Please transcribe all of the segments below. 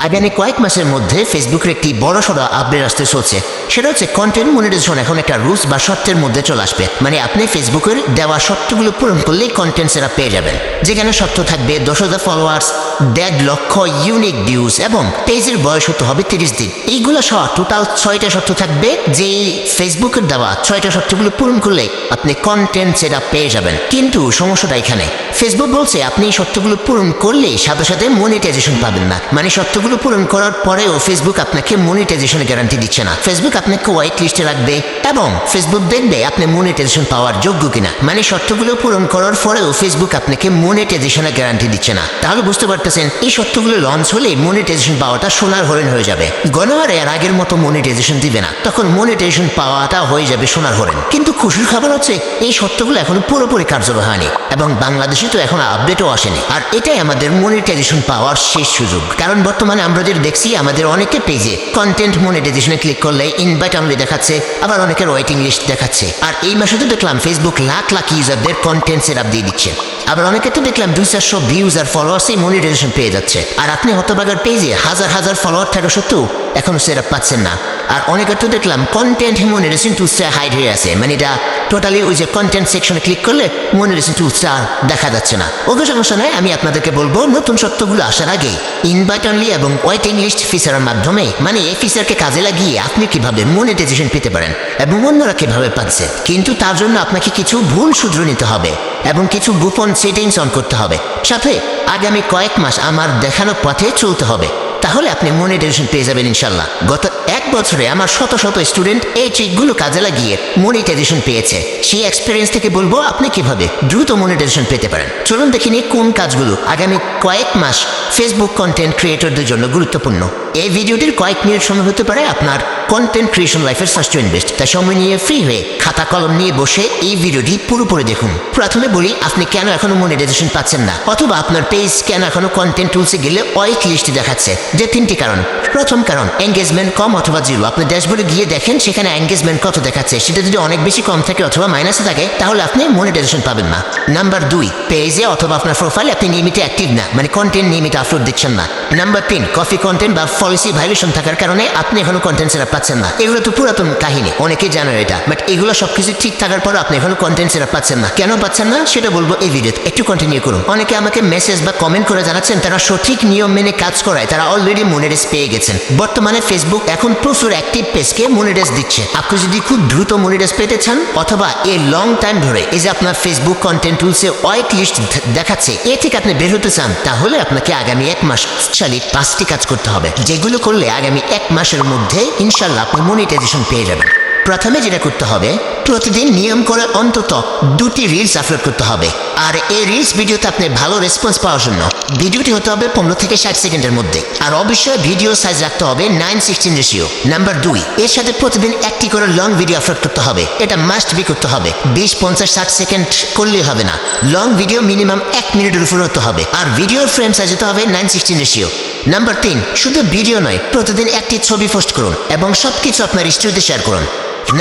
আগামী কয়েক মাসের মধ্যে ফেসবুকের একটি বড় সড়ো আপডেট আসতে চলছে। সেটা হচ্ছে কন্টেন্ট মনিটাইজেশন এখন একটা রুলস বা শর্তের মধ্যে চলে আসবে। মানে আপনি ফেসবুকের দেওয়া শর্তগুলো পূরণ করলেই কন্টেন্ট সেরা পেয়ে যাবেন, যেখানে শর্ত থাকবে 10,000 ফলোয়ার্স, 1.5 লক্ষ ইউনিক ভিউজ এবং পেজের বয়স হতে হবে 30 দিন। এইগুলো সহ টোটাল 6টা শর্ত থাকবে, যে ফেসবুকের দেওয়া 6টা শর্তগুলো পূরণ করলে আপনি কন্টেন্ট সেরা পেয়ে যাবেন। কিন্তু সমস্যাটা এখানে, ফেসবুক বলছে আপনি এই শর্তগুলো পূরণ করলেই সাথে সাথে মনিটাইজেশন পাবেন না। মানে শর্তগুলো পূরণ করার পরেও ফেসবুক আপনাকে মনিটাইজেশনের গ্যারান্টি দিচ্ছে না। ফেসবুক আপনাকে হোয়াইট লিস্টে রাখবে এবং ফেসবুক দেখবে আপনি মনিটাইজেশন পাওয়ার যোগ্য কিনা। মানে শর্তগুলো পূরণ করার পরেও ফেসবুক আপনাকে মনিটাইজেশনের গ্যারান্টি দিচ্ছে না। তাহলে বুঝতে পারতেছেন এই শর্তগুলো লঞ্চ হলে মনিটাইজেশন পাওয়াটা সোনার হরিণ হয়ে যাবে। গণহারে আর আগের মতো মনিটাইজেশন দিবে না, তখন মনিটাইজেশন পাওয়াটা হয়ে যাবে সোনার হরিণ। কিন্তু খুশির খবর হচ্ছে এই শর্তগুলো এখনো পুরোপুরি কার্যকর হয়নি এবং বাংলাদেশে তো এখন আপডেটও আসেনি। আর এটাই আমাদের মনিটাইজেশন পাওয়ার শেষ সুযোগ। কারণ বর্তমানে আমরা যদি দেখছি আমাদের অনেকে পেজে কন্টেন্ট মনিটাইজেশনে ক্লিক করলে ইনভাইট অনলি দেখাচ্ছে, আবার অনেকের ওয়েটিং লিস্ট দেখাচ্ছে। আর এই মাসে তো দেখলাম ফেসবুক লাখ লাখ ইউজারদের কন্টেন্ট সেটআপ দিয়ে দিচ্ছে। আবার অনেকে তো দেখলাম 200-400 ভিউজ আর ফলোয়ার্সই মনিটাইজেশন পেয়ে যাচ্ছে। আর আপনি হতবাগার পেজে হাজার হাজার ফলোয়ার থাকা সত্ত্বেও এখনো সেটআপ পাচ্ছেন না। আর অনেকে তো দেখলাম কন্টেন্ট মনিটাইজেশন টুলসটা হাইড হয়ে আছে। মানে এটা টোটালি ওই যে কন্টেন্ট সেকশনে ক্লিক করলে মনিটাইজেশন টুলসটা দেখা যাচ্ছে না। ওকে, সমস্যা নয়, আমি আপনাদেরকে বলবো নতুন শর্তগুলো আসার আগে ইনভাইট অনলি এবং ওয়েটিং লিস্ট ফিচারের মাধ্যমে, মানে এই ফিচারকে কাজে লাগিয়ে আপনি কিভাবে মনিটাইজেশন পেতে পারেন এবং অন্যরা কিভাবে পাচ্ছে। কিন্তু তার জন্য আপনাকে কিছু ভুল শুধরে নিতে হবে এবং কিছু গোপন সেটিংস অন করতে হবে। সাথে আগামী কয়েক মাস আমার দেখানো পথে চলতে হবে, তাহলে আপনি মনিটাইজেশন পেয়ে যাবেন ইনশাল্লাহ। গত 1 বছরে আমার শত শত স্টুডেন্ট এই ট্রিকগুলো কাজে লাগিয়ে মনিটাইজেশন পেয়েছে। সেই এক্সপিরিয়েন্স থেকে বলবো আপনি কিভাবে দ্রুত মনিটাইজেশন পেতে পারেন। চলুন দেখে নিই কোন কাজগুলো আগামী কয়েক মাস ফেসবুক কন্টেন্ট ক্রিয়েটরদের জন্য গুরুত্বপূর্ণ। এই ভিডিওটির কয়েক মিনিট সময় হতে পারে আপনার কন্টেন্ট ক্রিয়েশন লাইফের ফার্স্ট টু ইনভেস্ট। তাই সময় নিয়ে ফ্রি হয়ে খাতা কলম নিয়ে বসে এই ভিডিওটি পুরোপুরি দেখুন। প্রথমে বলি আপনি কেন এখনো মনিটাইজেশন পাচ্ছেন না, অথবা আপনার পেজ কেন এখনো কন্টেন্ট টুলসে গেলে হোয়াইট লিস্ট দেখাচ্ছে। যে 3টি কারণ। প্রথম কারণ, এঙ্গেজমেন্ট কম অথবা জিরো। আপনি ড্যাশবোর্ডে গিয়ে দেখেন সেখানে এঙ্গেজমেন্ট কত দেখাচ্ছে, সেটা যদি অনেক বেশি কম থাকে অথবা মাইনাসে থাকে তাহলে আপনি মনিটাইজেশন পাবেন না। নাম্বার 2, পেজে অথবা আপনার প্রোফাইলে আপনি নিয়মিত অ্যাক্টিভ না, মানে কন্টেন্ট নিয়মিত আপলোড দিচ্ছেন না। নাম্বার 3, কপি কন্টেন্ট বা পলিসি ভায়োলেশন থাকার কারণে আপনি এখনো কন্টেন্ট সেটআপ পাচ্ছেন না। এগুলো তো পুরাতন কাহিনী, অনেকেই জানো এটা, বাট এগুলো সবকিছু ঠিক থাকার পর আপনি এখনো কন্টেন্ট সেটআপ পাচ্ছেন না। কেন পাচ্ছেন না সেটা বলবো এই ভিডিওতে, একটু কন্টিনিউ করুন। অনেকে আমাকে মেসেজ বা কমেন্ট করে জানাচ্ছেন তারা সঠিক নিয়ম মেনে কাজ করায় তারা অলরেডি মনিটাইজ পেয়ে গেছেন। বর্তমানে ফেসবুক এখন প্রচুর অ্যাক্টিভ পেজকে মনিটাইজ দিচ্ছে। আপনি যদি খুব দ্রুত মনিটাইজ পেতে চান অথবা এই লং টাইম ধরে এই যে আপনার ফেসবুক কন্টেন্ট টুলসে হোয়াইট লিস্ট দেখাচ্ছে এ থেকে আপনি বের হতে চান, তাহলে আপনাকে আগামী 1 মাস চালিয়ে 5টি কাজ করতে হবে, যেগুলো করলে আগামী 1 মাসের মধ্যে ইনশাল্লাহ আপনি মনিটাইজেশন পেয়ে যাবেন। প্রথমে যেটা করতে হবে, প্রতিদিন নিয়ম করে অন্তত 2টি রিলস আপলোড করতে হবে। আর এই রিলস ভিডিওতে আপনি ভালো রেসপন্স পাওয়ার জন্য ভিডিওটি হতে হবে 15 থেকে 60 সেকেন্ডের মধ্যে। আর অবশ্যই ভিডিও সাইজ রাখতে হবে 9:16 রেশিও। নাম্বার 2, এর সাথে প্রতিদিন একটি করে লং ভিডিও আপলোড করতে হবে। এটা মাস্ট বি করতে হবে। 20, 50, 60 সেকেন্ড করলেই হবে না, লং ভিডিও মিনিমাম 1 মিনিটের উপর হতে হবে। আর ভিডিওর ফ্রেম সাইজ হতে হবে 9:16 রেশিও। নাম্বার 3, শুধু ভিডিও নয়, প্রতিদিন একটি ছবি পোস্ট করুন এবং সবকিছু আপনার স্টোরিতে শেয়ার করুন।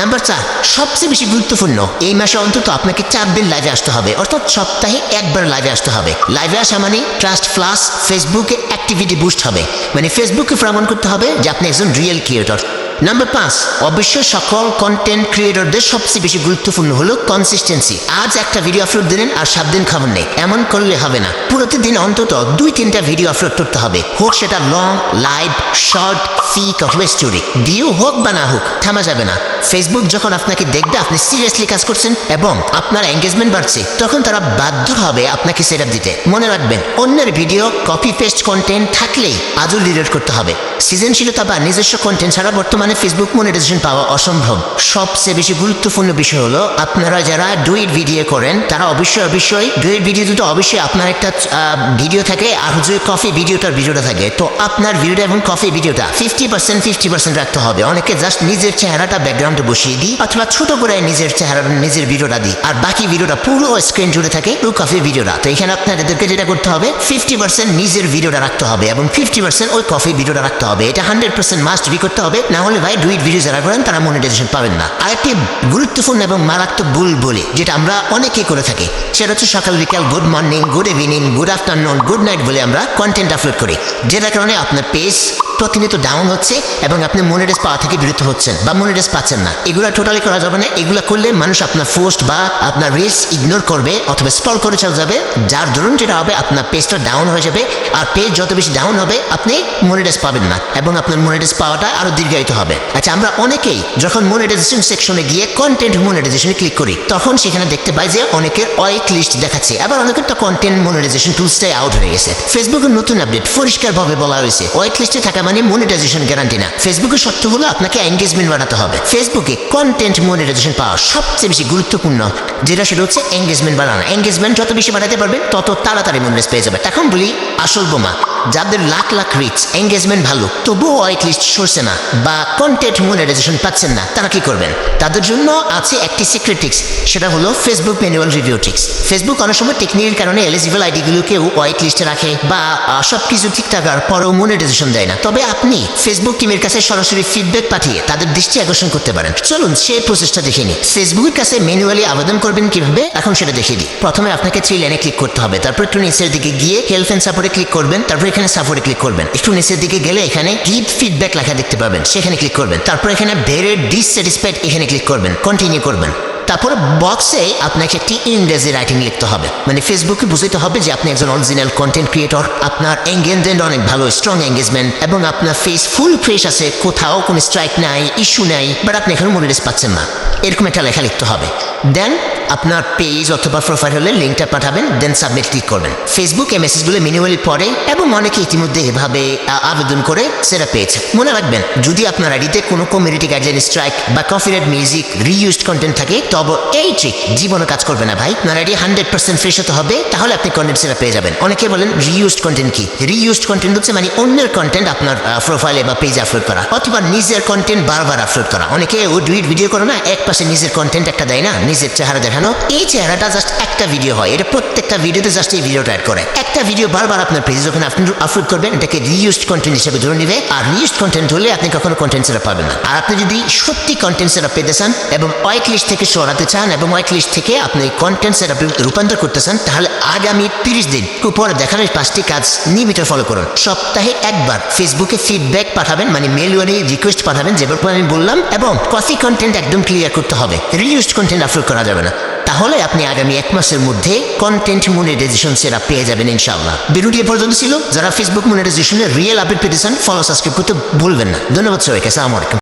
নাম্বার 4, সবচেয়ে বেশি গুরুত্বপূর্ণ, এই মাসে অন্তত আপনাকে 4 দিন লাইভে আসতে হবে, অর্থাৎ সপ্তাহে 1 বার লাইভে আসতে হবে। লাইভে আসা মানে ট্রাস্ট প্লাস ফেসবুকে অ্যাক্টিভিটি বুস্ট হবে, মানে ফেসবুককে প্রমাণ করতে হবে যে আপনি একজন রিয়েল ক্রিয়েটর। নাম্বার 5, অবশ্যই সকল কন্টেন্ট ক্রিয়েটরদের সবচেয়ে বেশি গুরুত্বপূর্ণ হলো কনসিস্টেন্সি। আজ একটা ভিডিও আপলোড দিলেন আর 7 দিন খবর নেই, এমন করলে হবে না। প্রতিদিন অন্তত 2-3টা ভিডিও আপলোড করতে হবে, হোক সেটা লং, লাইভ, শর্ট, ফিক অথবা স্টোরি। ভিউ হোক বা না হোক, থামা যাবে না। ফেসবুক যখন আপনাকে দেখবে আপনি সিরিয়াসলি কাজ করছেন এবং আপনার এঙ্গেজমেন্ট বাড়ছে, তখন তারা বাধ্য হবে আপনাকে সেটআপ দিতে। মনে রাখবেন, অন্যের ভিডিও কপি পেস্ট কন্টেন্ট থাকলেই আজও ডিলিট করতে হবে। সৃজনশীলতা বা নিজস্ব কন্টেন্ট ছাড়া বর্তমানে ফেসবুক মনিটাইজেশন পাওয়া অসম্ভব। সবচেয়ে বেশি গুরুত্বপূর্ণ বিষয় হলো আপনারা যারা ডুইট ভিডিও করেন তারা অবশ্যই ডুইট ভিডিও দুটো অবশ্যই আপনার একটা ভিডিও থাকে আর হচ্ছে কফি ভিডিওটা থাকে। তো আপনার ভিডিওটা এবং কফি ভিডিওটা 50% রাখতে হবে। অনেকে জাস্ট নিজের চেহারাটা ব্যাকগ্রাউন্ড ব্যাকগ্রাউন্ডে বসিয়ে দিই অথবা ছোট করে নিজের চেহারা নিজের ভিডিওটা দিই আর বাকি ভিডিওটা পুরো স্ক্রিন জুড়ে থাকে ব্রু কফি ভিডিওটা। তো এখানে আপনাদেরকে যেটা করতে হবে 50% নিজের ভিডিওটা রাখতে হবে এবং 50% ওই কফি ভিডিওটা রাখতে হবে। এটা 100% মাস্ট বি করতে হবে, না হলে ভাই ডুইট ভিডিও যারা করেন তারা মনিটাইজেশন পাবেন না। আরেকটি গুরুত্বপূর্ণ এবং মারাত্মক ভুল বলি যেটা আমরা অনেকেই করে থাকি, সেটা হচ্ছে সকাল বিকাল good morning, good evening, good afternoon, good night বলে আমরা কন্টেন্ট আপলোড করি, যেটার কারণে আপনার পেজ প্রতিনিয়ত ডাউন হচ্ছে এবং আপনি মনিটাইজ পাওয়া থেকে বিরত হচ্ছেন বা মনিটাইজ পাচ্ছেন না। এগুলো টোটালি করা যাবে না। এগুলো করলে মানুষ আপনার পোস্ট বা আপনার রিলস ইগনোর করবে অথবা স্ক্রল করে চলে যাবে, যার দরুন যেটা হবে আপনার পেজটা ডাউন হয়ে যাবে। আর পেজ যত বেশি ডাউন হবে আপনি মনিটাইজ পাবেন না এবং আপনার মনিটাইজ পাওয়াটা আরো দীর্ঘায়িত হবে। আচ্ছা, আমরা অনেকেই যখন মনিটাইজেশন সেকশনে গিয়ে কন্টেন্ট মনিটাইজেশনে ক্লিক করি তখন সেখানে দেখতে পাই যে অনেকের ওয়েট লিস্ট দেখাচ্ছে, আবার অনেকের তো কন্টেন্ট মনিটাইজেশন টুলসটাই আউট হয়ে গেছে। ফেসবুকের নতুন আপডেট পরিষ্কারভাবে বলা হয়েছে ওয়েট লিস্টে থাকা মানে মনিটাইজেশন গ্যারান্টি না। ফেসবুকের শর্ত হলো আপনাকে এঙ্গেজমেন্ট বাড়াতে হবে। ফেসবুকে কন্টেন্ট মনিটাইজেশন পাওয়া সবচেয়ে বেশি গুরুত্বপূর্ণ যেটা সেটা হচ্ছে এঙ্গেজমেন্ট বাড়ানো। এঙ্গেজমেন্ট যত বেশি বাড়াতে পারবেন তত তাড়াতাড়ি মনিটাইজ পেয়ে যাবে। এখন বলি আসল বোমা, যাদের লাখ লাখ রিচ, এঙ্গেজমেন্ট ভালো, তবুও ওয়েট লিস্ট সরছে না বা কন্টেন্ট মনিটাইজেশন পাচ্ছেন না, তারা কি করবেন? তাদের জন্য আছে একটি সিক্রেট ট্রিক্স, সেটা হলো Facebook manual review tricks. Facebook অনেক সময় টেকনিকের কারণে এলিজিবল আইডিগুলোকেও ওয়েট লিস্টে রাখে বা সবকিছু ঠিক থাকার পরেও মনিটাইজেশন দেয় না। তবে আপনি ফেসবুক টিমের কাছে সরাসরি ফিডব্যাক পাঠিয়ে তাদের দৃষ্টি আকর্ষণ করতে পারেন। চলুন সেই প্রসেসটা দেখে নিই। ফেসবুকের কাছে ম্যানুয়ালি আবেদন করবেন কিভাবে, এখন সেটা দেখিয়ে দিই। প্রথমে আপনাকে 3 লাইনে ক্লিক করতে হবে, তারপর একটু নিচের দিকে গিয়ে হেল্প এন্ড সাপোর্টে ক্লিক করবেন, তারপর এখানে সাপোর্টে ক্লিক করবেন। একটু নিচের দিকে গেলে এখানে গিভ ফিডব্যাক লেখা দেখতে পাবেন, সেখানে ক্লিক করবেন। তারপর এখানে ভেরি ডিসস্যাটিসফাইড এখানে ক্লিক করবেন, কন্টিনিউ করবেন। তারপরে বক্সে আপনাকে একটি ইংরেজি রাইটিং লিখতে হবে, মানে ফেসবুকে বুঝতে হবে যে আপনি একজন অরিজিনাল কন্টেন্ট ক্রিয়েটর, আপনার এঙ্গেজমেন্ট অনেক ভালো, স্ট্রং এঙ্গেজমেন্ট এবং আপনার ফেস ফুল ফ্রেশ আছে, কোথাও কোনো স্ট্রাইক নাই, ইস্যু নাই, বাট আপনি এখানে মনিটাইজ পাচ্ছেন না, এরকম একটা লেখা লিখতে হবে। দেন আপনার পেজ অথবা প্রোফাইল হলে লিঙ্কটা পাঠাবেন, দেন সাবমিট ক্লিক করবেন। ফেসবুক এই মেসেজগুলো ম্যানুয়ালি পড়ে এবং অনেকে ইতিমধ্যে এভাবে আবেদন করে সেটা পেয়েছে। মনে রাখবেন, যদি আপনার আইডিতে কোনো কমিউনিটি গাইডলাইন স্ট্রাইক বা কপিরাইট মিউজিক, রিইউজড কন্টেন্ট থাকে তবে এই ট্রিক জীবনে কাজ করবে না ভাই। আপনার আইডি 100% ফ্রেশ হতে হবে, তাহলে আপনি কন্টেন্ট সেটা পেয়ে যাবেন। অনেকে বলেন রিইউজড কন্টেন্ট কি? রিইউজড কন্টেন্ট হচ্ছে মানে অন্যের কন্টেন্ট আপনার প্রোফাইলে বা পেজে আপলোড করা অথবা নিজের কন্টেন্ট বারবার আপলোড করা। অনেকে ও ডুইট ভিডিও করে না, এক পাশে নিজের কন্টেন্ট একটা দেয় না, নিজের চেহারা দেখানো, এই চেহারাটা জাস্ট একটা ভিডিও হয়, এটা প্রত্যেকটা ভিডিওতে জাস্ট এই ভিডিওটা অ্যাড করে। একটা ভিডিও বারবার আপনার পেজে যখন আপনি আপলোড করবেন এটাকে রিইউজড কন্টেন্ট হিসেবে ধরে নেবে, আর রিইউজড কন্টেন্ট হলে আপনি কখনো কন্টেন্ট সেটা পাবেন না। আর আপনি যদি সত্যি কন্টেন্ট সেটা পেতে চান এবং ওয়েট লিস্ট থেকে সরাতে চান এবং ওয়েট লিস্ট থেকে আপনি কন্টেন্ট সেটা রূপান্তর করতে চান, তাহলে আগামী 30 দিন উপরে দেখানোর 5টি কাজ নিয়মিত ফলো করুন। সপ্তাহে একবার ফেসবুকে ফিডব্যাক পাঠাবেন, মানে মেইলে রিকোয়েস্ট পাঠাবেন যেভাবে আমি বললাম, এবং কপি কন্টেন্ট একদম ক্লিয়ার করতে হবে, রিইউজড কন্টেন্ট আপলোড করা যাবে না। তাহলে আপনি আগামী 1 মাসের মধ্যে কন্টেন্ট মনিটাইজেশন সেটা পেয়ে যাবেন ইনশাআল্লাহ। ভিডিওটি এ পর্যন্ত ছিল। যারা ফেসবুক মনিটাইজেশনের রিয়েল আপডেট পেতে চান ফলো সাবস্ক্রাইব করতে ভুলবেন না। ধন্যবাদ সবাইকে, আসসালামু আলাইকুম।